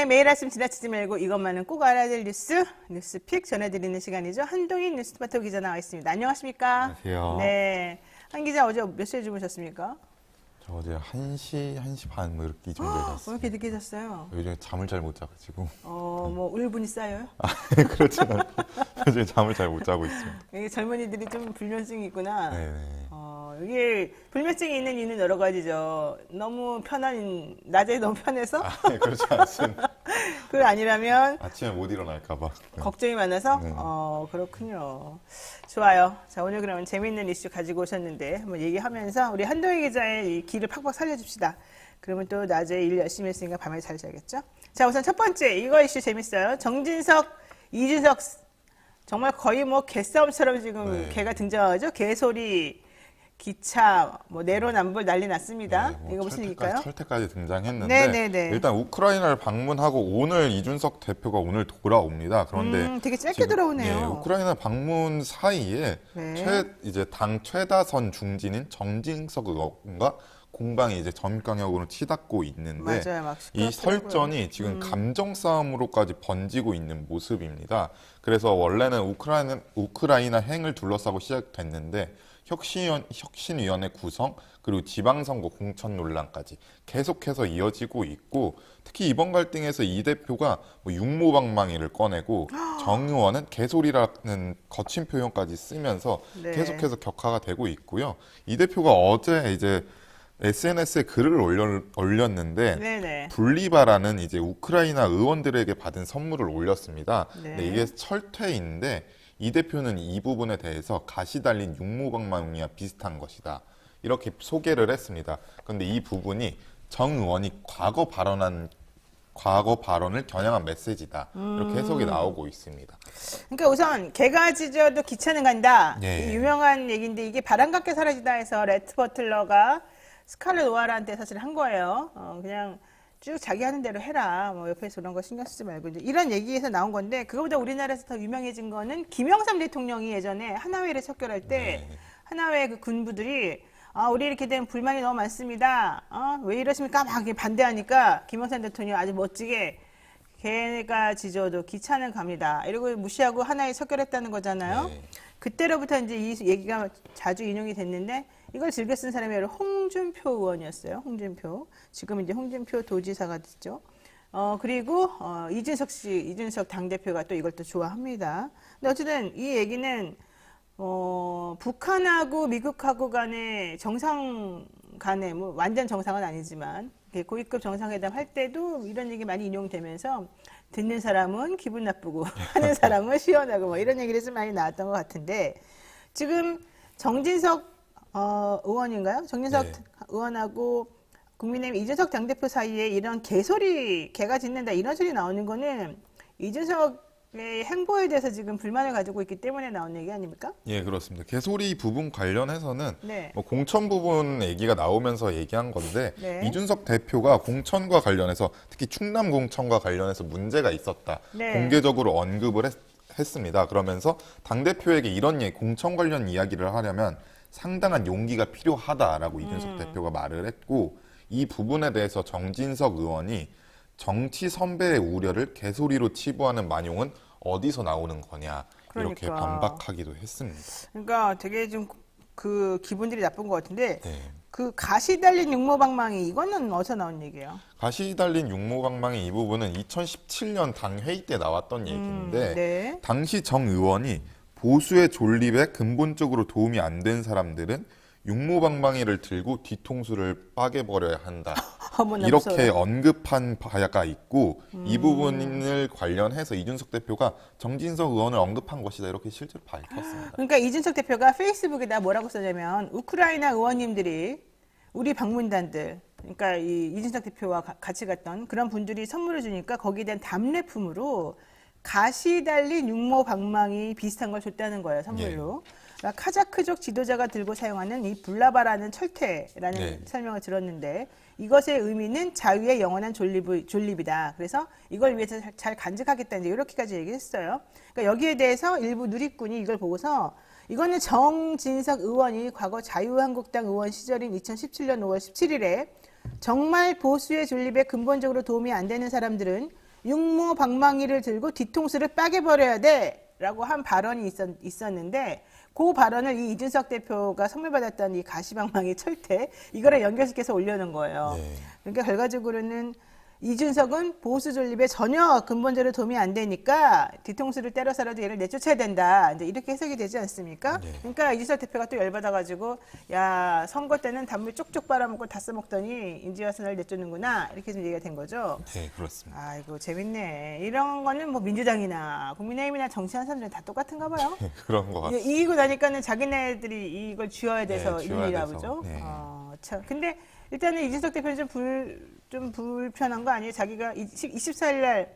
매일 아침 지나치지 말고 이것만은 꼭 알아야 될 뉴스픽 전해드리는 시간이죠. 한동인 뉴스토마토 기자 나와 있습니다. 안녕하십니까? 안녕하세요. 네. 한 기자 어제 몇 시에 주무셨습니까? 저 어제 1시 반 뭐 이렇게 정도 왜 잤어요. 이렇게 늦게 잤어요? 요즘에 잠을 잘 못 자가지고. 뭐 울분이 쌓여요? 그렇진 않고 요즘에 잠을 잘 못 자고 있습니다. 이게 젊은이들이 좀 불면증이 있구나. 네네. 이게 불면증이 있는 이유는 여러 가지죠. 너무 낮에 너무 편해서? 그렇지 않습니다. 그게 아니라면 아침에 못 일어날까봐. 네. 걱정이 많아서? 네. 그렇군요. 좋아요. 자, 오늘 그러면 재미있는 이슈 가지고 오셨는데 한번 얘기하면서 우리 한동희 기자의 이 기를 팍팍 살려줍시다. 그러면 또 낮에 일 열심히 했으니까 밤에 잘 자겠죠? 자, 우선 첫 번째 이거 이슈 재밌어요. 정진석, 이준석 정말 거의 뭐 개싸움처럼 지금 네. 개가 등장하죠? 개소리, 기차, 뭐 내로남불 난리 났습니다. 네, 뭐 이거 무슨 얘기일까요? 철퇴까지 등장했는데 네네네. 일단 우크라이나를 방문하고 오늘 이준석 대표가 오늘 돌아옵니다. 그런데 되게 짧게 지금, 돌아오네요. 예, 우크라이나 방문 사이에 네. 이제 당 최다선 중진인 정진석 의원과 공방이 이제 전강역으로 치닫고 있는데 맞아요. 막 이 시끄럽더라고요. 설전이 지금 감정 싸움으로까지 번지고 있는 모습입니다. 그래서 원래는 우크라이나 행을 둘러싸고 시작됐는데 혁신위원회 구성 그리고 지방선거 공천 논란까지 계속해서 이어지고 있고 특히 이번 갈등에서 이 대표가 뭐 육모방망이를 꺼내고 정 의원은 개소리라는 거친 표현까지 쓰면서 네. 계속해서 격화가 되고 있고요. 이 대표가 어제 이제 SNS에 글을 올렸는데 네네. 분리바라는 이제 우크라이나 의원들에게 받은 선물을 올렸습니다. 네. 근데 이게 철퇴인데 이 대표는 이 부분에 대해서 가시 달린 육모방망이와 비슷한 것이다. 이렇게 소개를 했습니다. 그런데 이 부분이 정 의원이 과거 발언을 겨냥한 메시지다. 이렇게 해석이 나오고 있습니다. 그러니까 우선 개가 짖어도 기차는 간다. 예. 이 유명한 얘기인데 이게 바람같게 사라지다 해서 레트 버틀러가 스칼렛 오하라한테 사실 한 거예요. 그냥 쭉 자기 하는 대로 해라. 뭐 옆에서 그런 거 신경 쓰지 말고 이제 이런 얘기에서 나온 건데 그거보다 우리나라에서 더 유명해진 거는 김영삼 대통령이 예전에 하나회를 척결할 때 네. 하나회 그 군부들이 우리 이렇게 되면 불만이 너무 많습니다. 왜 이러십니까? 막 이렇게 반대하니까 김영삼 대통령이 아주 멋지게 개가 짖어도 기차는 갑니다. 이러고 무시하고 하나에 척결했다는 거잖아요. 네. 그때로부터 이제 이 얘기가 자주 인용이 됐는데 이걸 즐겨 쓴 사람이 바로 홍준표 의원이었어요. 홍준표. 지금 이제 홍준표 도지사가 됐죠. 그리고 이준석 당대표가 또 이걸 또 좋아합니다. 근데 어쨌든 이 얘기는 북한하고 미국하고 간의 정상 간에 뭐 완전 정상은 아니지만 고위급 정상회담 할 때도 이런 얘기 많이 인용되면서 듣는 사람은 기분 나쁘고 하는 사람은 시원하고 뭐 이런 얘기를 좀 많이 나왔던 것 같은데 지금 정진석 의원인가요? 정진석 네. 의원하고 국민의힘 이준석 당대표 사이에 이런 개가 짖는다 이런 소리 나오는 거는 이준석의 행보에 대해서 지금 불만을 가지고 있기 때문에 나온 얘기 아닙니까? 예, 그렇습니다. 개소리 부분 관련해서는 네. 뭐 공천 부분 얘기가 나오면서 얘기한 건데 네. 이준석 대표가 공천과 관련해서 특히 충남 공천과 관련해서 문제가 있었다. 네. 공개적으로 언급을 했습니다. 그러면서 당대표에게 이런 공천 관련 이야기를 하려면 상당한 용기가 필요하다라고 이준석 대표가 말을 했고 이 부분에 대해서 정진석 의원이 정치 선배의 우려를 개소리로 치부하는 만용은 어디서 나오는 거냐 이렇게 그러니까. 반박하기도 했습니다. 그러니까 되게 좀 그 기분들이 나쁜 것 같은데 네. 그 가시 달린 육모방망이 이거는 어디서 나온 얘기예요? 가시 달린 육모방망이 이 부분은 2017년 당 회의 때 나왔던 얘기인데 네. 당시 정 의원이 보수의 존립에 근본적으로 도움이 안 된 사람들은 육모방망이를 들고 뒤통수를 빠개버려야 한다. 어머나, 이렇게 무서워요. 언급한 바가 있고 이 부분을 관련해서 이준석 대표가 정진석 의원을 언급한 것이다. 이렇게 실제로 밝혔습니다. 그러니까 이준석 대표가 페이스북에다 뭐라고 써냐면 우크라이나 의원님들이 우리 방문단들 그러니까 이준석 대표와 같이 갔던 그런 분들이 선물을 주니까 거기에 대한 답례품으로 가시 달린 육모 방망이 비슷한 걸 줬다는 거예요, 선물로. 그러니까 카자크족 지도자가 들고 사용하는 이 불라바라는 철퇴라는 네. 설명을 들었는데 이것의 의미는 자유의 영원한 존립이다. 그래서 이걸 위해서 잘 간직하겠다. 이제 이렇게까지 얘기했어요. 그러니까 여기에 대해서 일부 누리꾼이 이걸 보고서 이거는 정진석 의원이 과거 자유한국당 의원 시절인 2017년 5월 17일에 정말 보수의 존립에 근본적으로 도움이 안 되는 사람들은 육모 방망이를 들고 뒤통수를 빠개버려야 돼라고 한 발언이 있었는데 그 발언을 이 이준석 대표가 선물 받았던 이 가시방망이 철퇴 이거를 연결시켜서 올려놓은 거예요. 네. 그러니까 결과적으로는 이준석은 보수 존립에 전혀 근본적으로 도움이 안 되니까 뒤통수를 때려서라도 얘를 내쫓아야 된다. 이제 이렇게 해석이 되지 않습니까? 네. 그러니까 이준석 대표가 또 열받아가지고 야 선거 때는 단물 쪽쪽 빨아먹고 다 써먹더니 인지 와서 날 내쫓는구나 이렇게 좀 얘기가 된 거죠. 네, 그렇습니다. 아이고 재밌네. 이런 거는 뭐 민주당이나 국민의힘이나 정치하는 사람들은 다 똑같은가 봐요. 그런 것 같습니다. 이기고 나니까는 자기네들이 이걸 쥐어야 돼서 네, 이런 쥐어야 일이라 돼서. 그러죠. 네. 참. 근데 일단은 이준석 대표는 좀 불편한 거 아니에요? 자기가 24일 날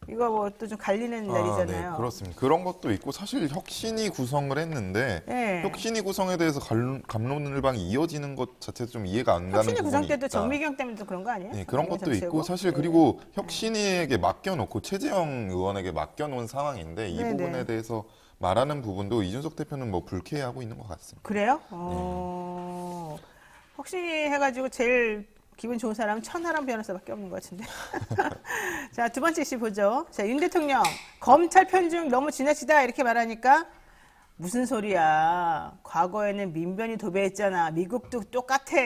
이거 뭐 또 좀 갈리는 날이잖아요. 네, 그렇습니다. 그런 것도 있고 사실 혁신이 구성을 했는데 네. 혁신이 구성에 대해서 갑론을방이 이어지는 것 자체도 좀 이해가 안 가는 혁신이 부분이 구성 때도 있다. 정미경 때문에 또 그런 거 아니에요? 네, 그런 것도 정치하고? 있고 사실 네. 그리고 혁신이에게 맡겨놓고 최재형 의원에게 맡겨놓은 상황인데 이 네, 부분에 네. 대해서 말하는 부분도 이준석 대표는 뭐 불쾌해하고 있는 것 같습니다. 그래요? 네. 혁신이 해가지고 제일 기분 좋은 사람은 천하람 변호사밖에 없는 것 같은데. 자, 두 번째 이슈 보죠. 자, 윤 대통령 검찰 편중 너무 지나치다 이렇게 말하니까 무슨 소리야. 과거에는 민변이 도배했잖아. 미국도 똑같아.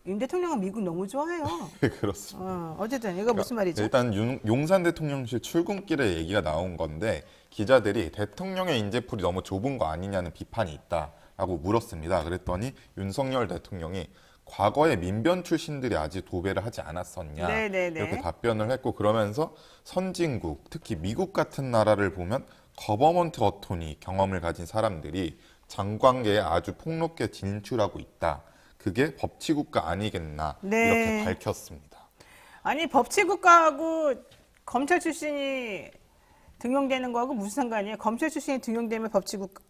윤 대통령은 미국 너무 좋아해요. 네, 그렇습니다. 어쨌든 이거 무슨 말이죠? 일단 용산 대통령실 출근길에 얘기가 나온 건데 기자들이 대통령의 인재풀이 너무 좁은 거 아니냐는 비판이 있다라고 물었습니다. 그랬더니 윤석열 대통령이 과거에 민변 출신들이 아직 도배를 하지 않았었냐 네네네. 이렇게 답변을 했고 그러면서 선진국 특히 미국 같은 나라를 보면 거버먼트 어토니 경험을 가진 사람들이 장관계에 아주 폭넓게 진출하고 있다. 그게 법치국가 아니겠나 네. 이렇게 밝혔습니다. 아니 법치국가하고 검찰 출신이 등용되는 거하고 무슨 상관이에요? 검찰 출신이 등용되면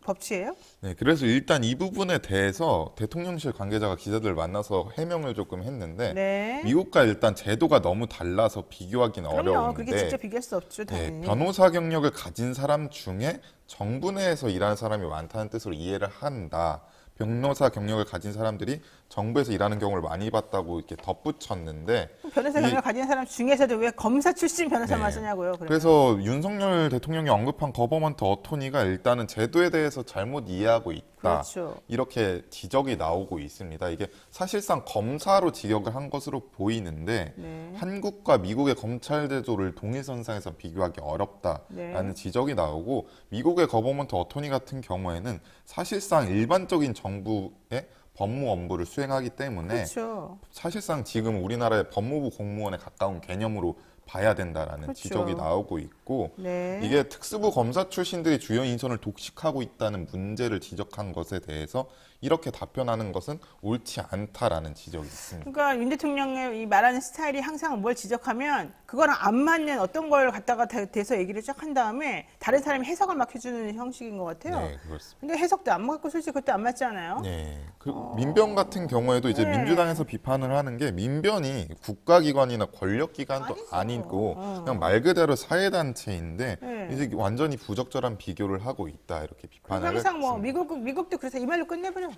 법치예요? 네, 그래서 일단 이 부분에 대해서 대통령실 관계자가 기자들을 만나서 해명을 조금 했는데 네. 미국과 일단 제도가 너무 달라서 비교하기는 그럼요. 그렇게 어려운데 직접 비교할 수 없죠, 당연히. 네, 변호사 경력을 가진 사람 중에 정부 내에서 일하는 사람이 많다는 뜻으로 이해를 한다. 변호사 경력을 가진 사람들이 정부에서 일하는 경우를 많이 봤다고 이렇게 덧붙였는데 변호사 이- 경력 가진 사람 중에서도 왜 검사 출신 변호사만 네. 쓰냐고요? 그러면. 그래서 윤석열 대통령이 언급한 거버먼트 어토니가 일단은 제도에 대해서 잘못 이해하고 있다. 그렇죠. 이렇게 지적이 나오고 있습니다. 이게 사실상 검사로 직역을 한 것으로 보이는데 네. 한국과 미국의 검찰 제도를 동일선상에서 비교하기 어렵다라는 네. 지적이 나오고 미국의 거버먼트 어토니 같은 경우에는 사실상 일반적인 정부의 법무 업무를 수행하기 때문에 그렇죠. 사실상 지금 우리나라의 법무부 공무원에 가까운 개념으로 봐야 된다라는 그렇죠. 지적이 나오고 있고 네. 이게 특수부 검사 출신들이 주요 인선을 독식하고 있다는 문제를 지적한 것에 대해서 이렇게 답변하는 것은 옳지 않다라는 지적이 있습니다. 그러니까 윤 대통령의 이 말하는 스타일이 항상 뭘 지적하면 그거랑 안 맞는 어떤 걸 갖다가 대서 얘기를 쫙 한 다음에 다른 사람이 해석을 막 해주는 형식인 것 같아요. 네, 그렇습니다. 근데 해석도 안 맞고 솔직히 그것도 안 맞지 않아요? 네. 그 민변 같은 경우에도 이제 네. 민주당에서 비판을 하는 게 민변이 국가기관이나 권력기관도 아니죠. 아니고 그냥 말 그대로 사회단체인데 네. 이제 완전히 부적절한 비교를 하고 있다 이렇게 비판을 항상 뭐 했습니다. 미국도 그래서 이 말로 끝내버려.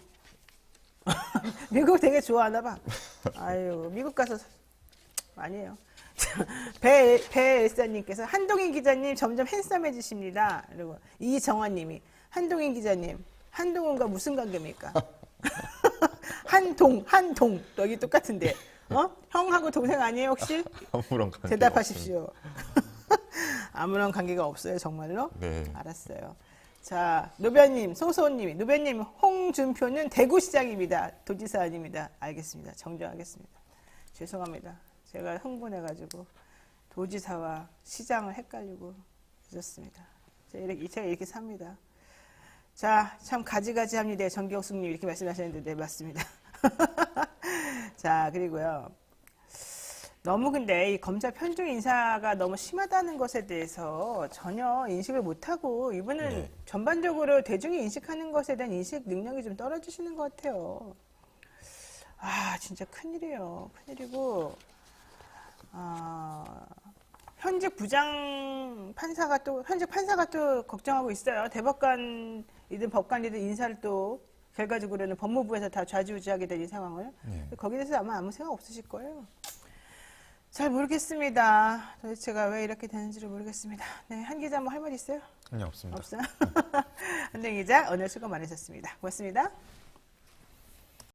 미국 되게 좋아하나 봐. 아유 미국 가서 아니에요. 배 엘사님께서 한동인 기자님 점점 핸섬해지십니다. 그리고 이정환님이 한동인 기자님 한동훈과 무슨 관계입니까? 한동 여기 똑같은데 형하고 동생 아니에요 혹시? 아무런 관계가 대답하십시오. 아무런 관계가 없어요 정말로? 네. 알았어요. 자 노변님 소소님이 노변님 홍준표는 대구시장입니다. 도지사 아닙니다. 알겠습니다. 정정하겠습니다. 죄송합니다. 제가 흥분해가지고 도지사와 시장을 헷갈리고 늦었습니다. 제가 이렇게 삽니다. 자, 참 가지가지합니다. 정경숙님 이렇게 말씀하셨는데 네 맞습니다. 자 그리고요. 너무 근데 이 검찰 편중 인사가 너무 심하다는 것에 대해서 전혀 인식을 못하고 이분은 네. 전반적으로 대중이 인식하는 것에 대한 인식 능력이 좀 떨어지시는 것 같아요. 아 진짜 큰일이에요. 큰일이고 현직 판사가 또 걱정하고 있어요. 대법관이든 법관이든 인사를 또 결과적으로는 법무부에서 다 좌지우지하게 된 이 상황을 네. 거기에 대해서 아마 아무 생각 없으실 거예요. 잘 모르겠습니다. 도대체가 왜 이렇게 되는지를 모르겠습니다. 네, 한 기자 뭐 할 말 있어요? 아니, 없습니다. 없어요? 한동 기자 오늘 수고 많으셨습니다. 고맙습니다.